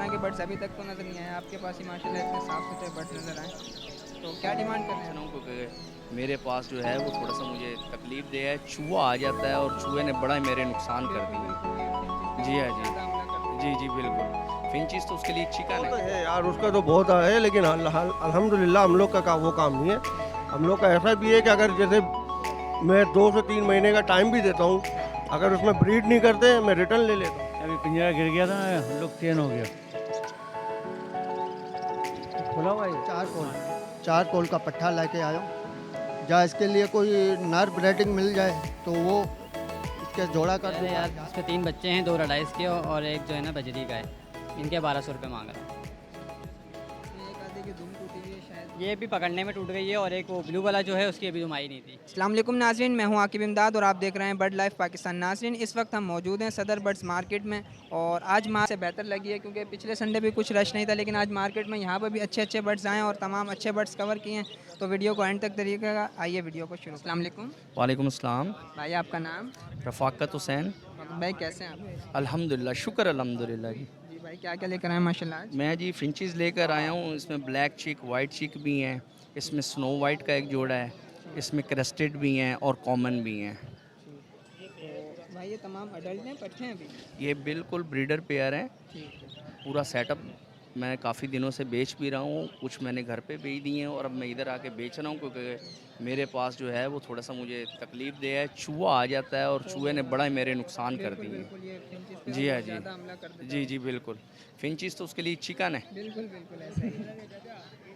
तरह के बर्ड्स अभी तक तो नज़र नहीं आए, आपके पास ही माशाल्लाह इतने साफ़ सुथरे बर्ड्स नज़र आए। तो क्या डिमांड कर रहे हैं आप? क्योंकि मेरे पास जो है वो थोड़ा सा मुझे तकलीफ दे है, चूहा आ जाता है और चूहे ने बड़ा मेरे नुकसान कर बिल्कुल, दिए। बिल्कुल, ये फिंचेस जी हाँ बहुत जी। ज़्यादा हमला करते हैं। जी जी बिल्कुल, फिंचीज़ तो उसके लिए वो चिकन तो है। है यार, उसका तो बहुत है, लेकिन अल्हम्दुलिल्लाह हम लोग का वो काम नहीं है। हम लोग का ऐसा भी है कि अगर जैसे मैं 2 से 3 महीने का टाइम भी देता हूँ, अगर उसमें ब्रीड नहीं करते मैं रिटर्न ले लेता हूँ। अभी पिंजरा गिर गया था, हम लोग चेन हो गया। खुला हुआ है। चार कोल का पट्ठा लेके आया हूँ। या इसके लिए कोई नर ब्रीडिंग मिल जाए तो वो इसके जोड़ा कर अरे दूँगा। यार, इसके 3 बच्चे हैं, 2 रडाइस के और एक जो है ना बजरी का है। इनके 1200 रुपये मांग रहा हूँ। ये एक आधे की दुम टूटी हुई है शायद। ये भी पकड़ने में टूट गई है और एक वो ब्लू वाला जो है उसकी अभी दुम आई नहीं थी। अस्सलाम वालेकुम नाज़रीन, मैं हूं आकिब इमदाद और आप देख रहे हैं बर्ड लाइफ पाकिस्तान। नाज़रीन, इस वक्त हम मौजूद हैं सदर बर्ड्स मार्केट में और आज मार्केट से बेहतर लगी है क्योंकि पिछले संडे भी कुछ रश नहीं था, लेकिन आज मार्केट में यहाँ पर भी अच्छे अच्छे बर्ड्स आए और तमाम अच्छे बर्ड्स कवर किए हैं। तो वीडियो को एंड तक देखिएगा। आइए वीडियो को शुरू। अस्सलाम वालेकुम वालेकुम अस्सलाम। भाई, आपका नाम? रफ़ाकत हुसैन। भाई कैसे हैं आप? अल्हम्दुलिल्लाह, शुक्र अल्हम्दुलिल्लाह जी। जी भाई, क्या क्या लेकर आए माशाल्लाह आज? मैं जी फिंचीज़ लेकर आया हूँ, इसमें ब्लैक चिक, वाइट चिक भी हैं, इसमें स्नो वाइट का एक जोड़ा है, इसमें क्रेस्टेड भी हैं और कॉमन भी हैं। तो भाई ये तमाम अडल्ट हैं, पट्टे हैं अभी? ये बिल्कुल ब्रीडर पेयर हैं। ठीक है। पूरा सेटअप मैं काफ़ी दिनों से बेच भी रहा हूँ, कुछ मैंने घर पे बेच दिए हैं और अब मैं इधर आके बेच रहा हूँ क्योंकि मेरे पास जो है वो थोड़ा सा मुझे तकलीफ़ दे है, चूहा आ जाता है और चूहे ने बड़ा मेरे नुकसान कर बिल्कुल दिए। बिल्कुल, ये फिंचेस पे जी हाँ बहुत जी। ज़्यादा हमला कर देता जी है। जी बिल्कुल, फिंचीज़ तो उसके लिए चिकन है। बिल्कुल बिल्कुल ऐसा ही है।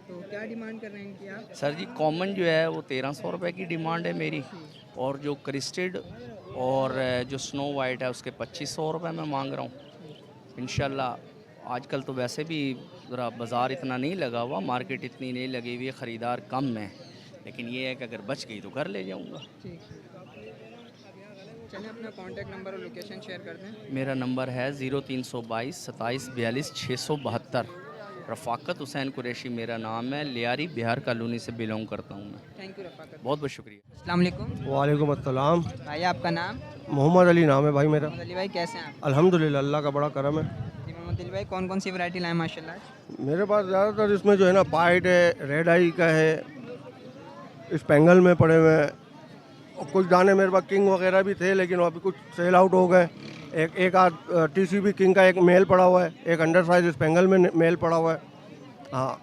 तो क्या डिमांड कर रहे हैं इनकी आप? सर जी कॉमन जो है वो 1300 रुपये की डिमांड है मेरी, और जो क्रिस्टेड और जो स्नो वाइट है उसके 2500 रुपये मैं मांग रहा हूँ। इंशाल्लाह आजकल तो वैसे भी ज़रा बाज़ार इतना नहीं लगा हुआ, मार्केट इतनी नहीं लगी हुई है, ख़रीदार कम है, लेकिन ये है कि अगर बच गई तो घर ले जाऊँगा। ठीक। चलिए अपना कांटेक्ट नंबर और लोकेशन शेयर कर दें। मेरा नंबर है 0322 27 42 672। रफ़ाकत हुसैन कुरैशी मेरा नाम है, लियारी बिहार कॉलोनी से बिलोंग करता हूँ मैं। Thank you Rafaqat. बहुत बहुत शुक्रिया। अस्सलाम वालेकुम वालेकुम अस्सलाम। भाई, आपका नाम? मोहम्मद अली नाम है भाई मेरा। मोहम्मद अली भाई, कैसे हैं आप? अल्हम्दुलिल्लाह, अल्लाह का बड़ा करम है। जी मोहम्मद अली भाई, कौन कौन सी वैरायटी लाए माशाल्लाह आज? मेरे पास ज़्यादातर इसमें जो है ना पाइट है, रेड आई का है, स्पेंगल में पड़े हुए हैं, और कुछ दाने मेरे पास किंग वगैरह भी थे लेकिन वो अभी कुछ सेल आउट हो गए। एक आध टीसीबी किंग का एक मेल पड़ा हुआ है, एक अंडर साइज स्पेंगल में मेल पड़ा हुआ है। हाँ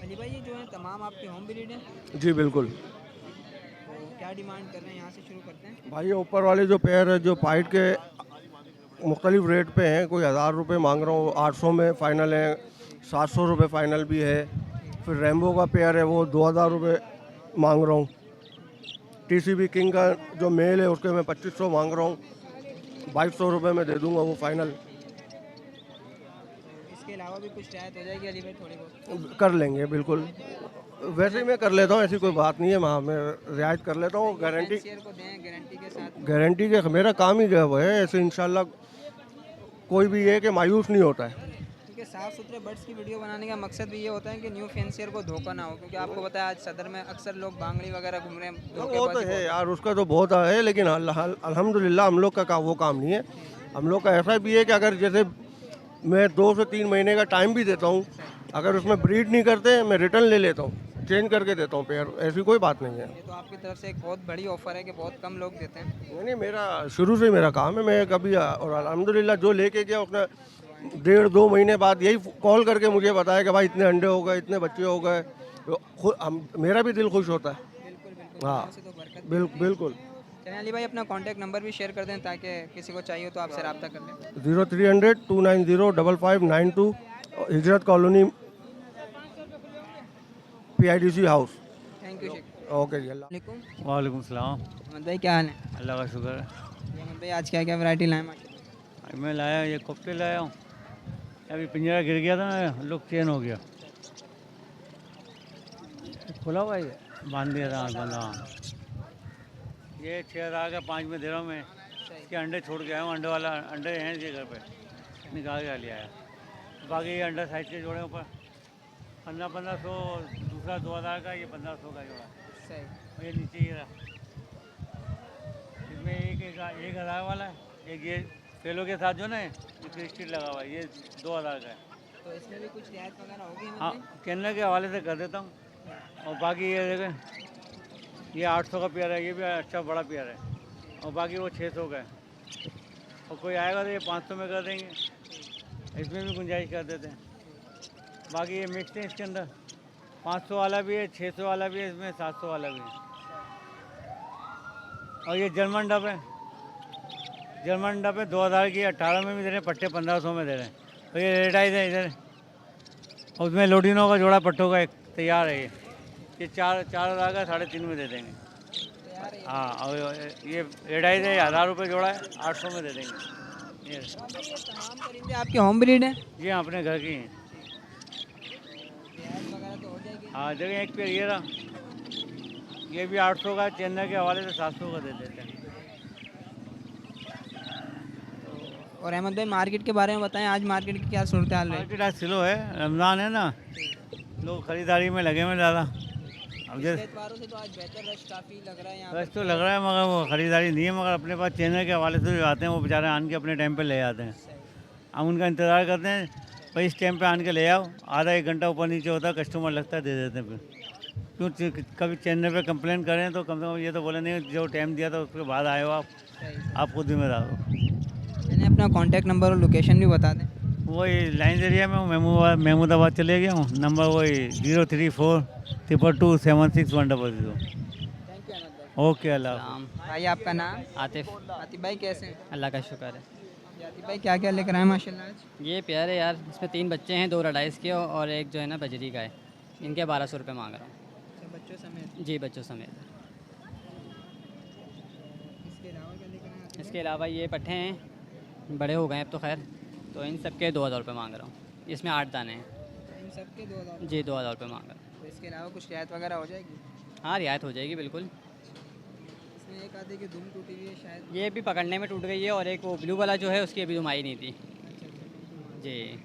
अली भाई, ये जो है तमाम आपके होम ब्रीड हैं, जी बिल्कुल। तो क्या डिमांड कर रहे हैं? यहाँ से शुरू करते हैं। भाई ये ऊपर वाले जो पेयर है जो पाइट के मुख्तलिफ रेट पे हैं, कोई 1000 रुपये मांग रहा हूँ, 800 में फ़ाइनल है, 700 रुपये फ़ाइनल भी है। फिर रेम्बो का पेयर है वो 2000 रुपये मांग रहा हूँ। टीसीबी किंग का जो मेल है उसके मैं 2500 मांग रहा हूँ, 2200 रुपये में दे दूँगा वो फ़ाइनल। इसके अलावा भी कुछ रियायत हो जाएगी अली भाई थोड़ी बहुत? कर लेंगे बिल्कुल, वैसे ही मैं कर लेता हूँ, ऐसी कोई बात नहीं है। मैं रियायत कर लेता हूँ, गारंटी शेयर को दें गारंटी के साथ। गारंटी के मेरा काम ही जो है ऐसे इंशाल्लाह कोई भी ये कि मायूस नहीं होता है। क्योंकि साफ़ सुथरे बर्ड्स की वीडियो बनाने का मकसद भी ये होता है कि न्यू फैंसियर को धोखा ना हो, क्योंकि आपको पता है आज सदर में अक्सर लोग बांगड़ी वगैरह घूम रहे हैं। वो तो धोखेबाजी है यार, उसका तो बहुत है, लेकिन अल्हम्दुलिल्लाह हम लोग का वो काम नहीं है। हम लोग का ऐसा भी है कि अगर जैसे मैं 2 से 3 महीने का टाइम भी देता हूँ, अगर उसमें ब्रीड नहीं करते मैं रिटर्न ले लेता हूँ, चेंज करके देता हूँ पेयर, ऐसी कोई बात नहीं है। ये तो आपकी तरफ से एक बहुत बड़ी ऑफर है कि बहुत कम लोग देते हैं। नहीं नहीं, मेरा शुरू से मेरा काम है, मैं कभी और अल्हम्दुलिल्लाह जो लेके गया उसने 1.5-2 महीने बाद यही कॉल करके मुझे बताया कि भाई इतने अंडे हो गए, इतने बच्चे हो गए, तो मेरा भी दिल खुश होता है। बिल्कुल बिल्कुल, हाँ गाँव से तो बरकत भी होती है। बिल्कुल। चलिए अली भाई, अपना कांटेक्ट नंबर भी शेयर कर दें ताकि किसी को चाहिए तो आपसे रब्ता कर लें। 0300 290 5592, Hijrat colony, PIDC house. Thank you Sheikh. Okay जी, अल्लाह। वालेकुम वालेकुम सलाम। मोहम्मद भाई, क्या हाल है? अल्लाह का शुक्र है। मोहम्मद भाई, आज क्या क्या वैरायटी लाए माशाल्लाह? आज मैं लाया ये कप्टे लाया हूँ। अभी पिंजरा गिर गया था, लोग चेन हो गया। खुला हुआ है, बांध दिया था बंदा। ये 6000 का 5 में दे रहा हूँ मैं। इसके अंडे छोड़ के आया हूँ, अंडे वाला अंडे हैं इसके घर पे, निकाल के लिया है। बाकी ये अंडा साइड के जोड़े ऊपर 1500, दूसरा 2000 का, ये 1500 का जोड़ा। सही। और ये नीचे ये रहा, इसमें एक 1000 वाला है, एक ये फेलो के साथ जो ना ये क्रिस्टल लगा हुआ है, ये 2000 का है। तो इसमें भी कुछ रियायत वगैरह होगी हाँ, हमें? चेन्नई के हवाले से कर देता हूँ। और बाकी ये देखें, ये 800 का पेयर है, ये भी अच्छा बड़ा पेयर है। और बाकी वो 600 का है। और कोई आएगा तो ये 500 में कर देंगे, इसमें भी गुंजाइश कर देते हैं। बाकी ये मिक्स है इसके अंदर, 500 वाला भी है, 600 वाला भी है, इसमें 700 वाला भी है। और ये जर्मन डब है, जर्मन डब है 2000 की, 18 में भी दे रहे हैं, पट्टे 1500 में दे रहे हैं। तो ये रेडाइज है इधर, और उसमें लोडिनो का जोड़ा पट्टों का एक तैयार है। ये 4000 का 3.5 में दे देंगे। हाँ, और ये रेडाइज है, 1000 रुपये जोड़ा है, 800 में दे देंगे। ये तमाम परिंदे आपके होम ब्रीड हैं? ये अपने घर की हैं। रियायत वगैरह तो हो जाएगी? हाँ, जगह एक पेड़ ये रहा, ये भी 800 का, चेन्नई के हवाले से 700 का दे देते हैं। और अहमद भाई मार्केट के बारे में बताएं, आज मार्केट की क्या सूरत हाल है? मार्केट आज स्लो है, रमज़ान है ना, लोग खरीदारी में लगे हुए ज़्यादा। अब जैसे एतवारों से तो आज बेहतर रश काफ़ी लग रहा है यहाँ बस तो लग रहा है, मगर वो खरीदारी नहीं है। मगर अपने पास चेन्नई के हवाले से जो आते हैं वो बेचारे आन के अपने टाइम पे ले आते हैं। हम उनका इंतज़ार करते हैं, भाई इस टाइम पे आन के ले आओ, आधा 1 घंटा ऊपर नीचे होता है, कस्टमर लगता है, दे देते हैं। फिर क्यों कभी चेन्नई पे कंप्लेन करें तो कम से कम ये तो बोले नहीं, जो टाइम दिया था उसके बाद आए हो आप खुद जिम्मेदार हो। मैंने अपना कॉन्टैक्ट नंबर और लोकेशन भी बता दें। वही लाइन्स एरिया में हूँ, महमूदाबाद चले गया हूँ। नंबर वही 03422276100। ओके, अल्लाह। सलाम। भाई आपका नाम? आतिफ। आतिफ भाई कैसे हैं? अल्लाह का शुक्र है। आतिफ भाई क्या क्या लेकर आए माशाल्लाह आज? ये पेयर है यार, इसमें 3 बच्चे हैं, 2 रडाइस के और एक जो है ना बजरी का है। इनके 1200 रुपये मांग रहा हूँ। अच्छा, बच्चों समेत? जी, बच्चों समेत। इसके अलावा क्या लेकर आए आतिफ इसके अलावा ये पट्टे हैं, बड़े हो गए अब तो खैर, तो इन सब के 2000 रुपये मांग रहा हूँ। इसमें 8 दाने हैं। भाई? इन सब के 2000? जी, 2000 रुपये मांग रहा हूँ। तो इसके अलावा कुछ रियायत वगैरह हो जाएगी? हाँ, रियायत हो जाएगी बिल्कुल। इसमें एक आधे की धूम टूटी हुई है शायद। ये भी पकड़ने में टूट गई है, और एक वो ब्लू वाला जो है उसकी अभी धुमाई नहीं थी। जी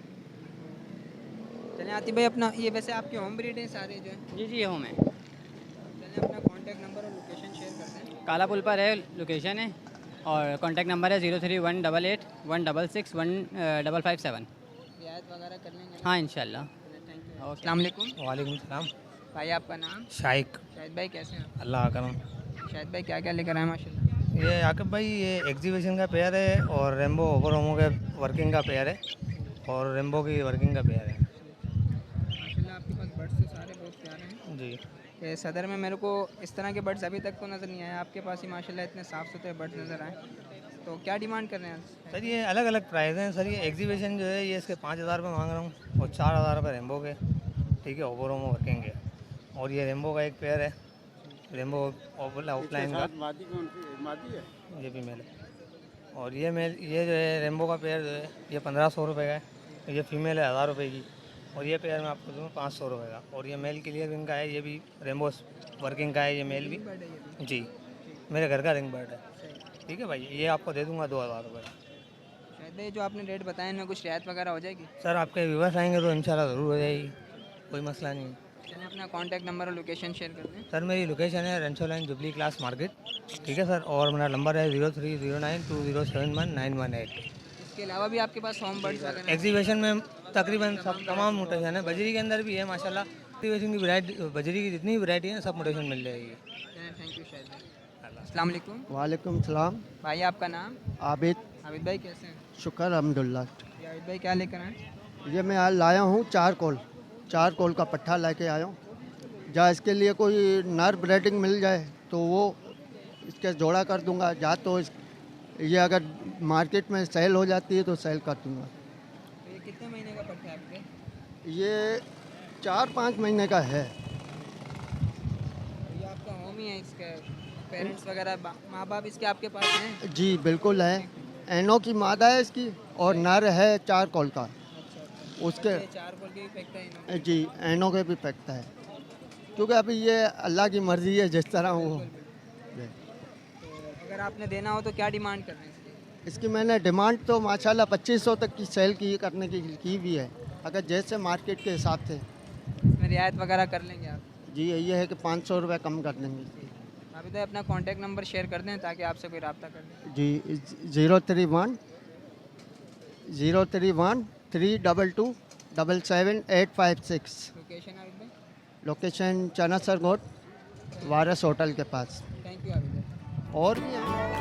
चलें आतिफ भाई, अपना ये वैसे आपके होम ब्रीड हैं सारे जो हैं? जी जी, हूँ मैं। चलें अपना कॉन्टैक्ट नंबर और लोकेशन शेयर कर दें। काला पुल पर है लोकेशन है, और कॉन्टैक्ट नंबर है 031881557 रियायत वगैरह कर लेंगे? हाँ, इंशाल्लाह। Thank you. अस्सलाम वालेकुम। वालेकुम सलाम। भाई आपका नाम? शाइक। शाहिद भाई कैसे हैं? अल्लाह करम। शाहिद भाई क्या क्या लेकर आए माशाल्लाह? ये आकिब भाई, ये एग्जीबिशन का पेयर है और रेम्बो ओवरोमो के वर्किंग का पेयर है और रेम्बो की वर्किंग का पेयर है। माशाल्लाह आपके पास बर्ड्स तो सारे बहुत प्यारे हैं। जी। ये सदर में मेरे को इस तरह के बर्ड्स अभी तक तो नज़र नहीं आए, आपके पास ही माशाल्लाह इतने साफ़ सुथरे बर्ड्स नज़र आए। तो क्या डिमांड कर रहे हैं? सर ये अलग अलग प्राइस हैं सर। ये एग्जीबिशन जो है ये इसके 5000 रुपये मांग रहा हूँ और 4000 रुपये रेम्बो के, ठीक है, ओवरोमो वर्किंग के। और ये रेम्बो का एक पेयर है, रेम्बो ऑफलाइन का, ये भी मेल है। और ये मेल, ये जो है रेम्बो का पेयर जो है ये 1500 रुपये का है, ये फीमेल है 1000 रुपये की। और ये पेयर मैं आपको दूँ 500 रुपये का। और ये मेल के लिए रिंग का है, ये भी रेम्बो वर्किंग का है, ये मेल भी। जी, मेरे घर का रिंग बर्ड है, ठीक है भाई। ये आपको दे दूँगा 2000 रुपये। शायद भाई जो आपने रेट बताए इनमें कुछ रियायत वगैरह हो जाएगी? सर आपके व्यूवर्स आएंगे तो इंशाल्लाह ज़रूर हो जाएगी, कोई मसला नहीं है। चलिए अपना कॉन्टैक्ट नंबर और लोकेशन शेयर कर दें। सर मेरी लोकेशन है Rancho line jubilee class market, ठीक है सर। और मेरा नंबर है 030920719118। इसके अलावा भी आपके पास होम बर्ड्स वगैरह? एग्जीबिशन में तकरीबन सब तमाम म्यूटेशन है, बजरी के अंदर भी है माशाल्लाह। एग्जीबिशन की वैरायटी, बजरी की जितनी वैरायटी है सब म्यूटेशन मिल जाएगी। थैंक यू शायद भाई। अस्सलाम वालेकुम। वालेकुम सलाम। भाई आपका नाम? आबिद। आबिद भाई कैसे हैं? शुक्र अल्हम्दुलिल्लाह। ये आबिद भाई क्या लेकर आए? ये मैं आज लाया हूँ 4 कोल का पट्ठा लेके आया हूँ। जहाँ इसके लिए कोई नर ब्रीडिंग मिल जाए तो वो इसके जोड़ा कर दूंगा, या तो ये अगर मार्केट में सेल हो जाती है तो सेल कर दूंगा। तो ये कितने महीने का पट्टा है आपके? ये 4-5 महीने का है। तो ये आपका होम ही है, इसके पेरेंट्स वगैरह माँ बाप इसके आपके पास हैं? जी बिल्कुल है। एनो की मादा है इसकी और नर है 4 कोल का। उसके ये 4 बोल के भी फेंकता है इन्होंने? जी एनो के भी फेंकता है, क्योंकि अभी ये अल्लाह की मर्ज़ी है जिस तरह वो। तो अगर आपने देना हो तो क्या डिमांड कर रहे हैं इसकी? इसकी मैंने डिमांड तो माशाल्लाह 2500 तक की सेल करने की भी है, अगर जैसे मार्केट के हिसाब से। इसमें रियायत वगैरह कर लेंगे आप? जी ये है कि 500 रुपये कम कर देंगे। अभी तो अपना कॉन्टैक्ट नंबर शेयर कर दें ताकि आपसे कोई रब्ता कर ले। जी 031 322 77856। लोकेशन आबिद भाई? लोकेशन चना सरगोट वारस होटल के पास। थैंक यू आबिद भाई। और भी हैं।